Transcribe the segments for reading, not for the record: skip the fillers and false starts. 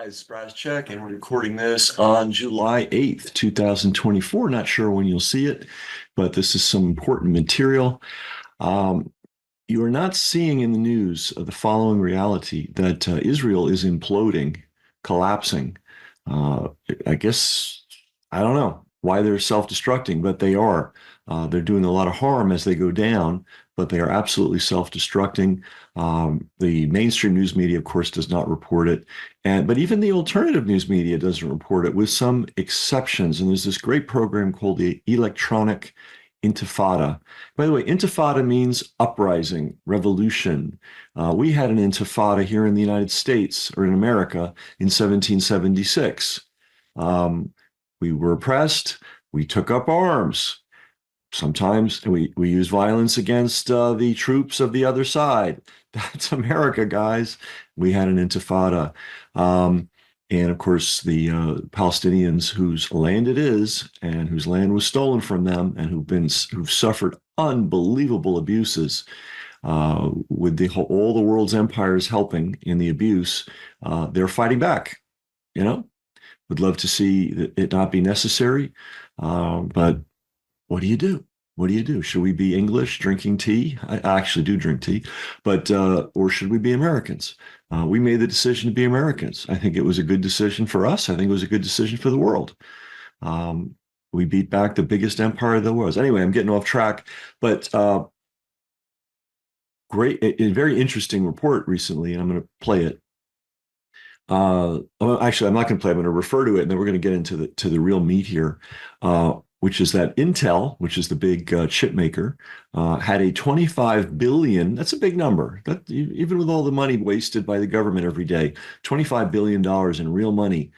Hi, it's Check, and we're recording this on July 8th, 2024. Not sure when you'll see it, but this is some important material. Um, you are not seeing in the news the following reality that Israel is imploding, collapsing. Uh, I guess, I don't know why they're self-destructing, but they are. They're doing a lot of harm as they go down, but they are absolutely self-destructing. The mainstream news media, of course, does not report it. But even the alternative news media doesn't report it, with some exceptions. And there's this great program called the Electronic Intifada. By the way, intifada means uprising, revolution. We had an intifada here in the United States or in America in 1776. Um, we were oppressed. We took up arms. Sometimes we use violence against the troops of the other side. That's America, guys. We had an intifada. Um, and of course, the Palestinians whose land it is and whose land was stolen from them and who've suffered unbelievable abuses with all the world's empires helping in the abuse, they're fighting back. You know, would love to see it not be necessary, but what do you do? What do you do? Should we be English drinking tea? I actually do drink tea, but or should we be Americans? We made the decision to be Americans. I think it was a good decision for us. I think it was a good decision for the world. Um, we beat back the biggest empire there was. Anyway, I'm getting off track, but a very interesting report recently, and I'm going to play it. Well, actually, I'm not going to play. I'm going to refer to it, and then we're going to get into the real meat here, which is that Intel, which is the big chip maker, had a 25 billion. That's a big number. That even with all the money wasted by the government every day, 25 billion dollars in real money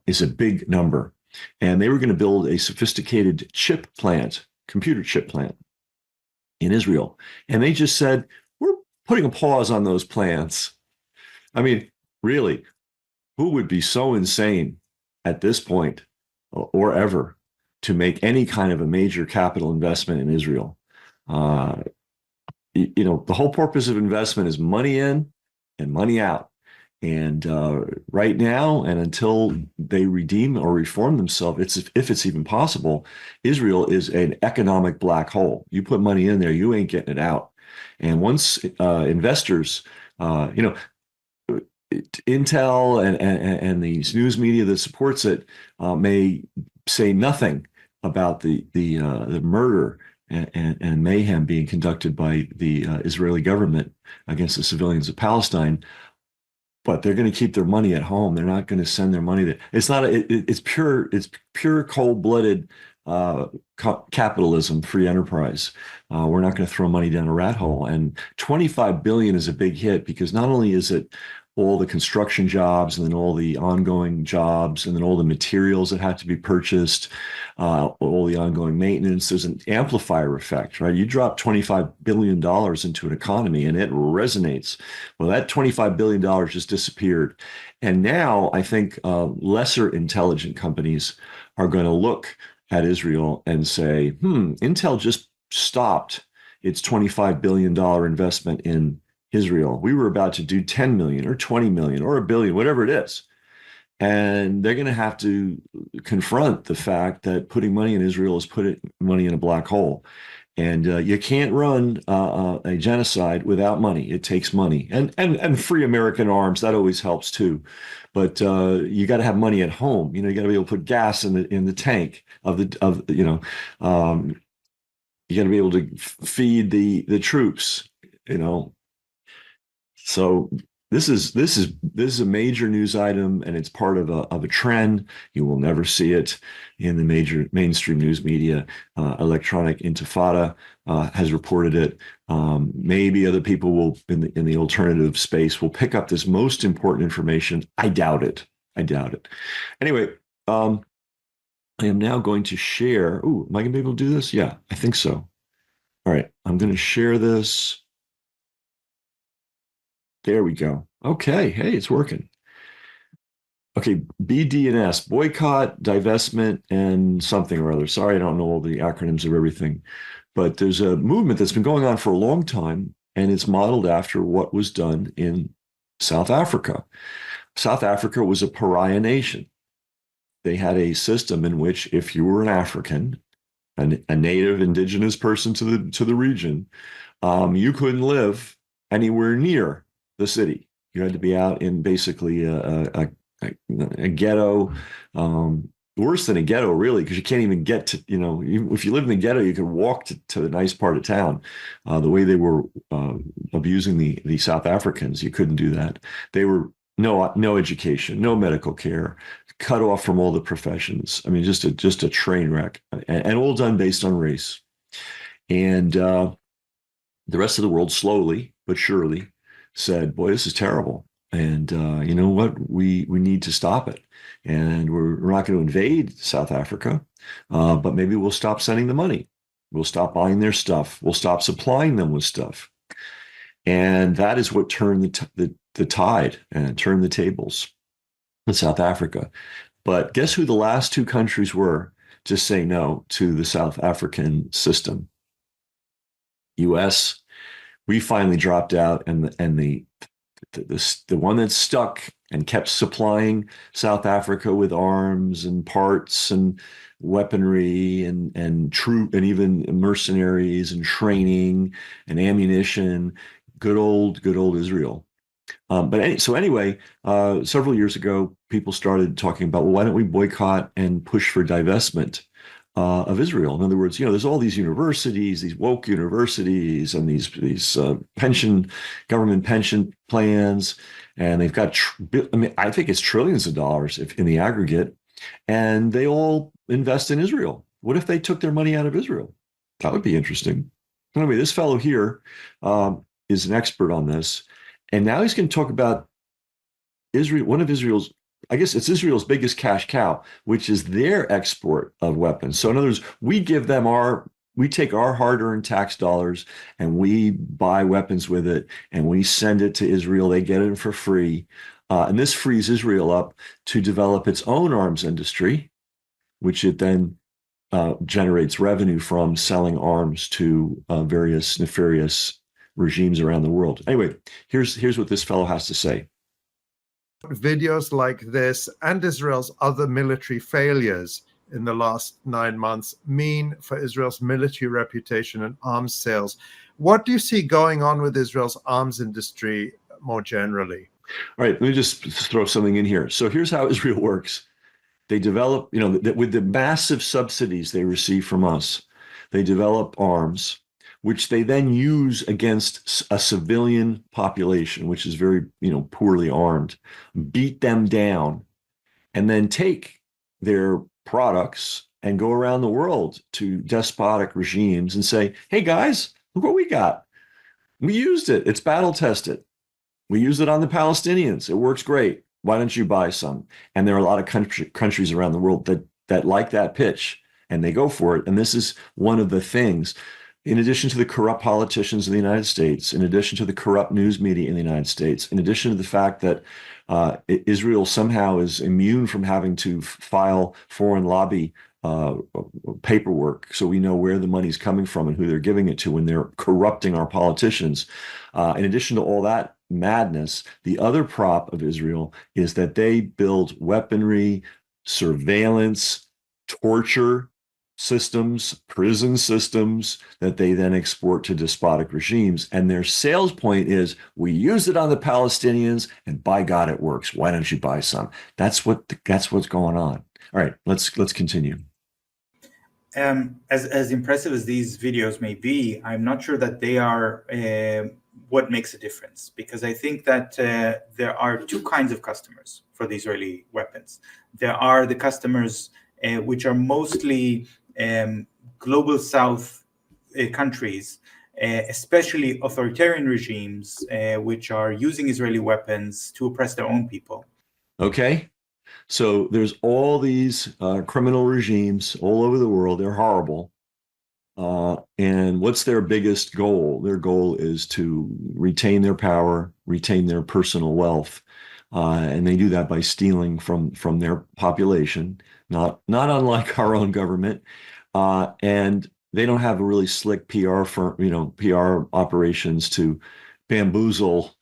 is a big number. And they were going to build a sophisticated chip plant, computer chip plant in Israel, and they just said we're putting a pause on those plans. I mean, really, who would be so insane at this point or ever to make any kind of a major capital investment in Israel? Uh, the whole purpose of investment is money in and money out. And right now, and until they redeem or reform themselves, if it's even possible, Israel is an economic black hole. You put money in there, you ain't getting it out. And once investors, you know, Intel and these news media that supports it may say nothing about the murder and mayhem being conducted by the Israeli government against the civilians of Palestine, but they're going to keep their money at home. They're not going to send their money there. It's not. It's pure cold-blooded capitalism, free enterprise. We're not going to throw money down a rat hole. And 25 billion is a big hit because not only is it all the construction jobs and then all the ongoing jobs and then all the materials that have to be purchased, all the ongoing maintenance. There's an amplifier effect, right? You drop $25 billion into an economy and it resonates. Well, that $25 billion just disappeared. And now I think lesser intelligent companies are going to look at Israel and say, Intel just stopped its $25 billion investment in Israel. We were about to do 10 million or 20 million or a billion, whatever it is. And they're going to have to confront the fact that putting money in Israel is putting money in a black hole. And you can't run a genocide without money. It takes money and free American arms. That always helps too. But you got to have money at home. You got to be able to put gas in the tank you got to be able to feed the troops. So this is a major news item, and it's part of a trend. You will never see it in the major mainstream news media. Electronic Intifada has reported it. Maybe other people will in the alternative space will pick up this most important information. I doubt it. Anyway, I am now going to share. Ooh, am I going to be able to do this? Yeah, I think so. All right, I'm going to share this. There we go. Okay. Hey, it's working. Okay. BD&S, boycott, divestment, and something or other. Sorry, I don't know all the acronyms of everything, but there's a movement that's been going on for a long time, and it's modeled after what was done in South Africa. South Africa was a pariah nation. They had a system in which if you were an African, a native indigenous person to the region, you couldn't live anywhere near the city. You had to be out in basically a ghetto, worse than a ghetto, really, because you can't even get to, if you live in the ghetto, you could walk to the nice part of town. The way they were abusing the South Africans, you couldn't do that. They were no education, no medical care, cut off from all the professions. I mean, just a train wreck, and all done based on race. And the rest of the world slowly but surely said, boy, this is terrible. And you know what? We need to stop it. And we're not going to invade South Africa, but maybe we'll stop sending the money. We'll stop buying their stuff. We'll stop supplying them with stuff. And that is what turned the tide and turned the tables in South Africa. But guess who the last two countries were to say no to the South African system? U.S. We finally dropped out, and the one that stuck and kept supplying South Africa with arms and parts and weaponry and troop and even mercenaries and training and ammunition. Good old Israel. So anyway, several years ago, people started talking about, well, why don't we boycott and push for divestment of Israel? In other words, there's all these universities, these woke universities, and these government pension plans, and they've got, I think it's trillions of dollars in the aggregate, and they all invest in Israel. What if they took their money out of Israel? That would be interesting. Anyway, this fellow here is an expert on this. And now he's going to talk about Israel, one of Israel's, I guess it's Israel's biggest cash cow, which is their export of weapons. So in other words, we take our hard-earned tax dollars and we buy weapons with it and we send it to Israel. They get it for free. And this frees Israel up to develop its own arms industry, which it then generates revenue from selling arms to various nefarious regimes around the world. Anyway, here's what this fellow has to say. Videos like this and Israel's other military failures in the last 9 months mean for Israel's military reputation and arms sales. What do you see going on with Israel's arms industry more generally? All right, let me just throw something in here. So here's how Israel works. They develop, with the massive subsidies they receive from us, they develop arms, which they then use against a civilian population, which is very, poorly armed, beat them down, and then take their products and go around the world to despotic regimes and say, hey guys, look what we got. We used it. It's battle tested. We used it on the Palestinians. It works great. Why don't you buy some? And there are a lot of countries around the world that like that pitch, and they go for it. And this is one of the things. In addition to the corrupt politicians in the United States, in addition to the corrupt news media in the United States, in addition to the fact that Israel somehow is immune from having to file foreign lobby paperwork, so we know where the money's coming from and who they're giving it to when they're corrupting our politicians. In addition to all that madness, the other prop of Israel is that they build weaponry, surveillance, torture systems, prison systems that they then export to despotic regimes. And their sales point is, we use it on the Palestinians and by God, it works. Why don't you buy some? That's what's going on. All right, let's continue. As impressive as these videos may be, I'm not sure that they are what makes a difference, because I think that there are two kinds of customers for the Israeli weapons. There are the customers which are mostly global South countries, especially authoritarian regimes, which are using Israeli weapons to oppress their own people. Okay. So there's all these criminal regimes all over the world. They're horrible. And what's their biggest goal? Their goal is to retain their power, retain their personal wealth. And they do that by stealing from their population, not unlike our own government. And they don't have a really slick PR firm, PR operations to bamboozle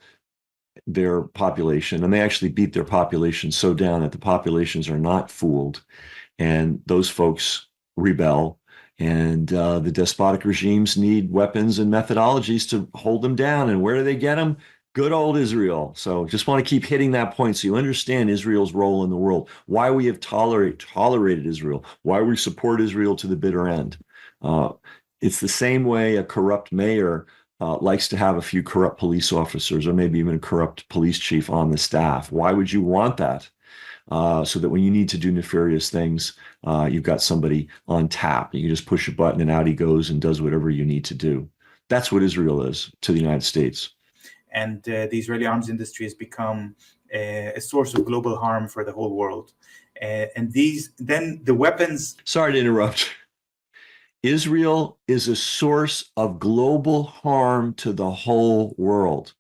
their population, and they actually beat their population so down that the populations are not fooled, and those folks rebel. And the despotic regimes need weapons and methodologies to hold them down. And where do they get them? Good old Israel. So just want to keep hitting that point so you understand Israel's role in the world, why we have tolerated Israel, why we support Israel to the bitter end. It's the same way a corrupt mayor likes to have a few corrupt police officers or maybe even a corrupt police chief on the staff. Why would you want that? So that when you need to do nefarious things, you've got somebody on tap. You can just push a button and out he goes and does whatever you need to do. That's what Israel is to the United States. And the Israeli arms industry has become a source of global harm for the whole world. And then the weapons. Sorry to interrupt. Israel is a source of global harm to the whole world.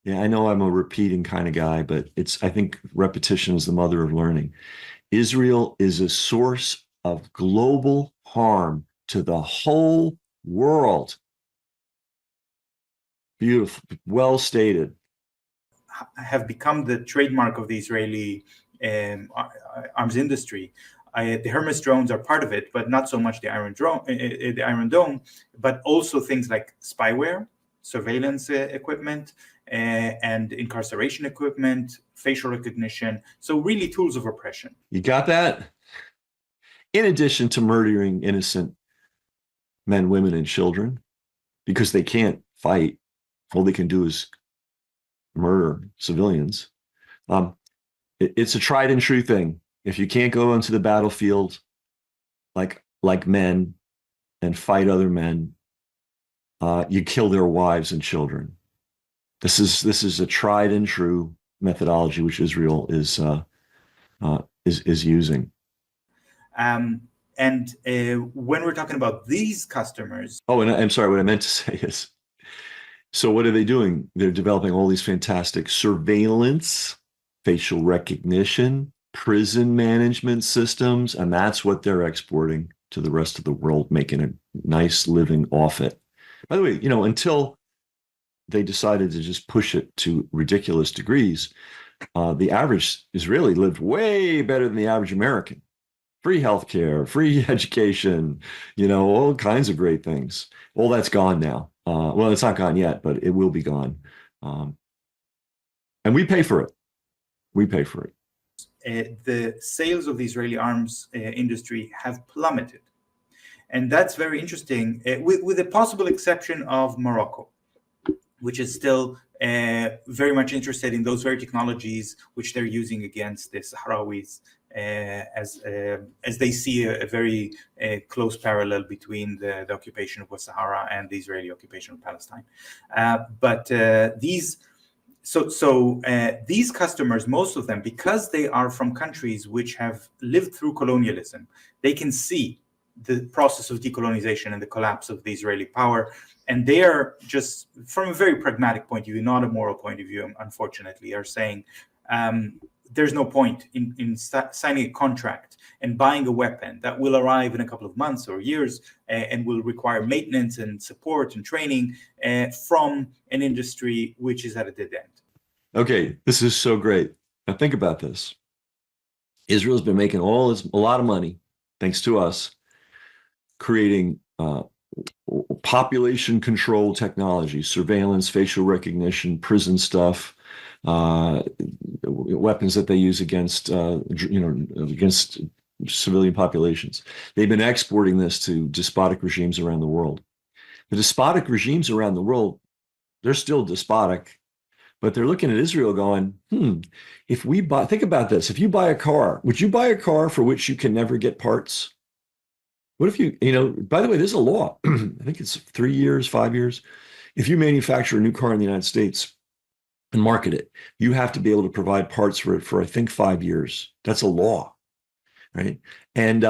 Yeah, I know I'm a repeating kind of guy, but I think repetition is the mother of learning. Israel is a source of global harm to the whole world. Beautiful, well stated. Have become the trademark of the Israeli arms industry. The Hermes drones are part of it, but not so much the Iron Dome, but also things like spyware, surveillance equipment, and incarceration equipment, facial recognition. So really tools of oppression. You got that? In addition to murdering innocent men, women, and children, because they can't fight. All they can do is murder civilians. It's a tried and true thing. If you can't go onto the battlefield like men and fight other men, you kill their wives and children. This is a tried and true methodology which Israel is using. And when we're talking about these customers. Oh, and I'm sorry. What I meant to say is, so what are they doing? They're developing all these fantastic surveillance, facial recognition, prison management systems, and that's what they're exporting to the rest of the world, making a nice living off it. By the way, until they decided to just push it to ridiculous degrees, the average Israeli lived way better than the average American. Free healthcare, free education, all kinds of great things. All that's gone now. Well, it's not gone yet, but it will be gone. And we pay for it. We pay for it. The sales of the Israeli arms industry have plummeted. And that's very interesting, with the possible exception of Morocco, which is still very much interested in those very technologies which they're using against the Sahrawis, as they see a very close parallel between the occupation of West Sahara and the Israeli occupation of Palestine. But these customers, most of them, because they are from countries which have lived through colonialism, they can see the process of decolonization and the collapse of the Israeli power. And they are just, from a very pragmatic point of view, not a moral point of view, unfortunately, are saying there's no point in signing a contract and buying a weapon that will arrive in a couple of months or years and will require maintenance and support and training from an industry which is at a dead end. Okay, this is so great. Now think about this. Israel's been making a lot of money, thanks to us, creating population control technology, surveillance, facial recognition, prison stuff, weapons that they use against civilian populations. They've been exporting this to despotic regimes around the world. The despotic regimes around the world, they're still despotic, but they're looking at Israel going, if we buy, think about this. If you buy a car, would you buy a car for which you can never get parts? What if by the way, there's a law, I think it's 3 years, 5 years. If you manufacture a new car in the United States and market it, you have to be able to provide parts for it for, I think, 5 years. That's a law, right? And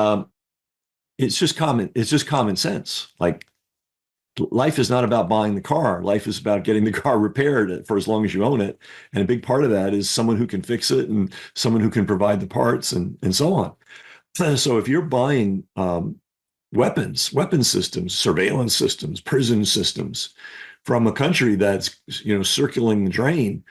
it's just common sense. Like, life is not about buying the car. Life is about getting the car repaired for as long as you own it. And a big part of that is someone who can fix it and someone who can provide the parts and so on. So if you're buying weapon systems, surveillance systems, prison systems, from a country that's, circling the drain,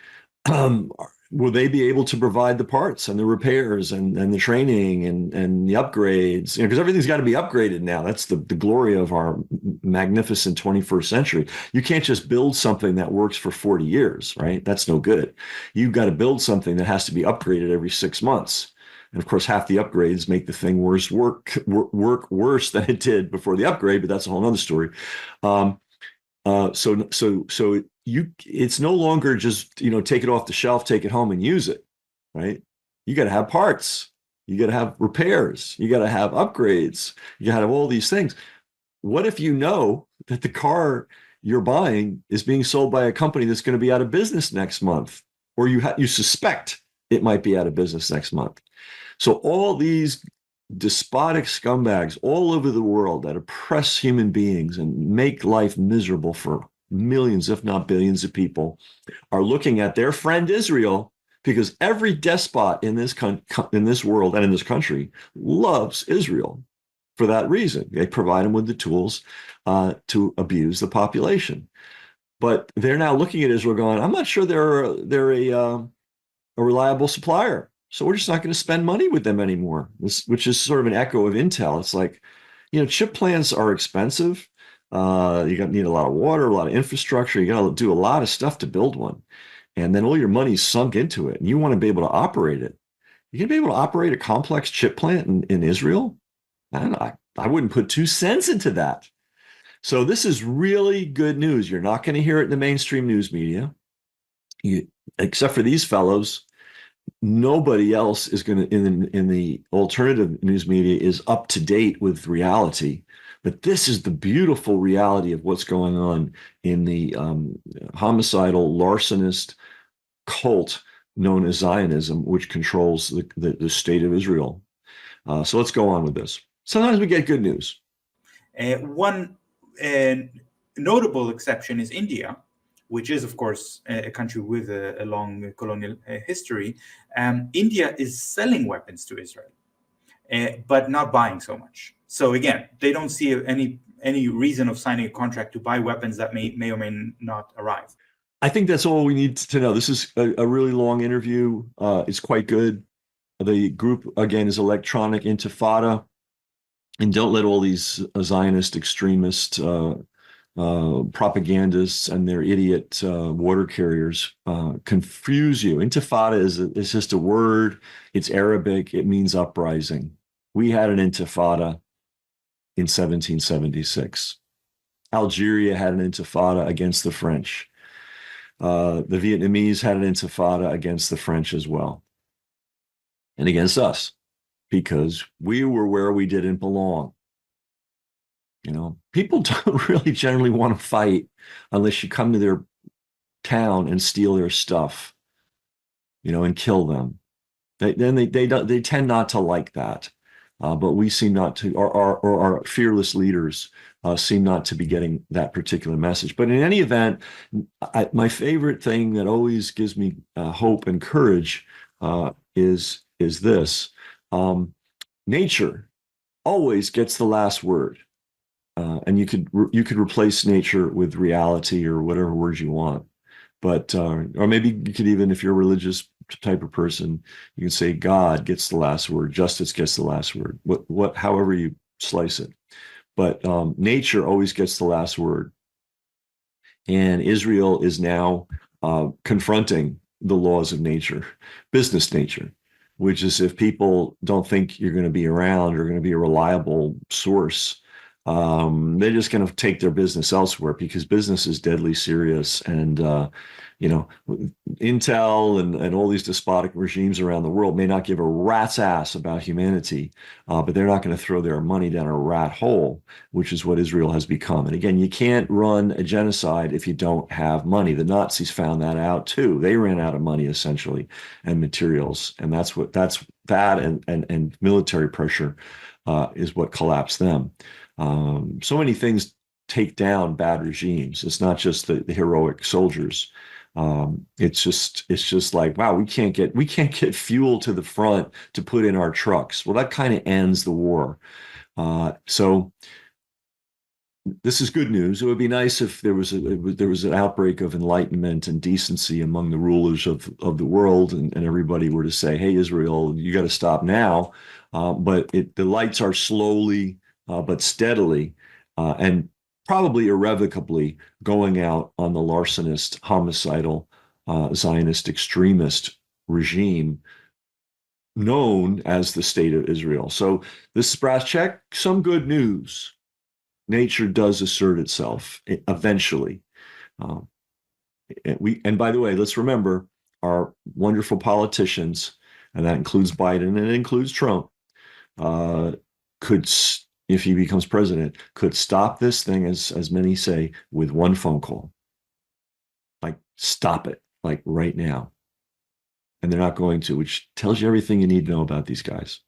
um, will they be able to provide the parts and the repairs and the training and the upgrades? Because everything's got to be upgraded now. That's the glory of our magnificent 21st century. You can't just build something that works for 40 years, right? That's no good. You've got to build something that has to be upgraded every 6 months. And of course, half the upgrades make the thing work worse than it did before the upgrade, but that's a whole other story. So it's no longer just, take it off the shelf, take it home and use it, right? You got to have parts, you got to have repairs, you got to have upgrades, you got to have all these things. What if you know that the car you're buying is being sold by a company that's going to be out of business next month, or you suspect it might be out of business next month? So all these despotic scumbags all over the world that oppress human beings and make life miserable for millions, if not billions of people, are looking at their friend Israel, because every despot in this world and in this country loves Israel for that reason. They provide them with the tools to abuse the population. But they're now looking at Israel going, I'm not sure they're a reliable supplier. So we're just not going to spend money with them anymore, which is sort of an echo of Intel. It's like, chip plants are expensive. You need a lot of water, a lot of infrastructure. You got to do a lot of stuff to build one. And then all your money's sunk into it. And you want to be able to operate it. You can be able to operate a complex chip plant in Israel? I wouldn't put 2 cents into that. So this is really good news. You're not going to hear it in the mainstream news media. Except for these fellows, nobody else is going to, in the alternative news media, is up to date with reality. But this is the beautiful reality of what's going on in the homicidal, larcenist cult known as Zionism, which controls the state of Israel. So let's go on with this. Sometimes we get good news. One notable exception is India, which is, of course, a country with a long colonial history. India is selling weapons to Israel, but not buying so much. So again, they don't see any reason of signing a contract to buy weapons that may or may not arrive. I think that's all we need to know. This is a really long interview. It's quite good. The group, again, is Electronic Intifada. And don't let all these Zionist extremist propagandists and their idiot water carriers confuse you. Intifada is just a word. It's Arabic. It means uprising. We had an intifada in 1776. Algeria had an intifada against the French. The Vietnamese had an intifada against the French as well, and against us, because we were where we didn't belong. People don't really generally want to fight unless you come to their town and steal their stuff, and kill them. They tend not to like that. But we seem not to, or our fearless leaders seem not to be getting that particular message. But in any event, my favorite thing that always gives me hope and courage is this: nature always gets the last word. And you could replace nature with reality or whatever words you want, but or maybe you could even, if you're a religious type of person, you can say God gets the last word, justice gets the last word, however you slice it. But nature always gets the last word, and Israel is now confronting the laws of nature, business nature, which is, if people don't think you're going to be around or going to be a reliable source, they're just going to take their business elsewhere, because business is deadly serious. And, Intel and all these despotic regimes around the world may not give a rat's ass about humanity, but they're not going to throw their money down a rat hole, which is what Israel has become. And again, you can't run a genocide if you don't have money. The Nazis found that out too. They ran out of money, essentially, and materials. And that and military pressure is what collapsed them. So many things take down bad regimes. It's not just the heroic soldiers. It's just like, wow, we can't get fuel to the front to put in our trucks. Well, that kind of ends the war. So this is good news. It would be nice if there was an outbreak of enlightenment and decency among the rulers of the world, and everybody were to say, "Hey, Israel, you got to stop now." But the lights are slowly but steadily and probably irrevocably going out on the larcenist, homicidal, Zionist extremist regime known as the State of Israel. So this is Brass Check. Some good news. Nature does assert itself eventually. Um, and by the way, let's remember our wonderful politicians, and that includes Biden and it includes Trump, could, if he becomes president, could stop this thing, as many say, with one phone call. Like, stop it, like right now. And they're not going to, which tells you everything you need to know about these guys.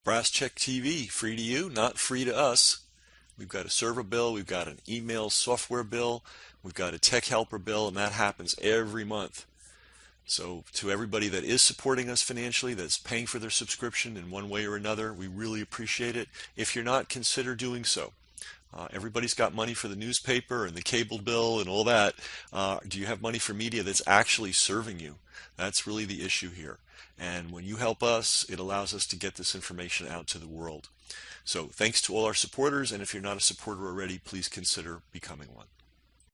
Brass Check TV, free to you, not free to us. We've got a server bill, we've got an email software bill, we've got a tech helper bill, and that happens every month. So to everybody that is supporting us financially, that's paying for their subscription in one way or another, we really appreciate it. If you're not, consider doing so. Everybody's got money for the newspaper and the cable bill and all that. Do you have money for media that's actually serving you? That's really the issue here. And when you help us, it allows us to get this information out to the world. So thanks to all our supporters, and if you're not a supporter already, please consider becoming one.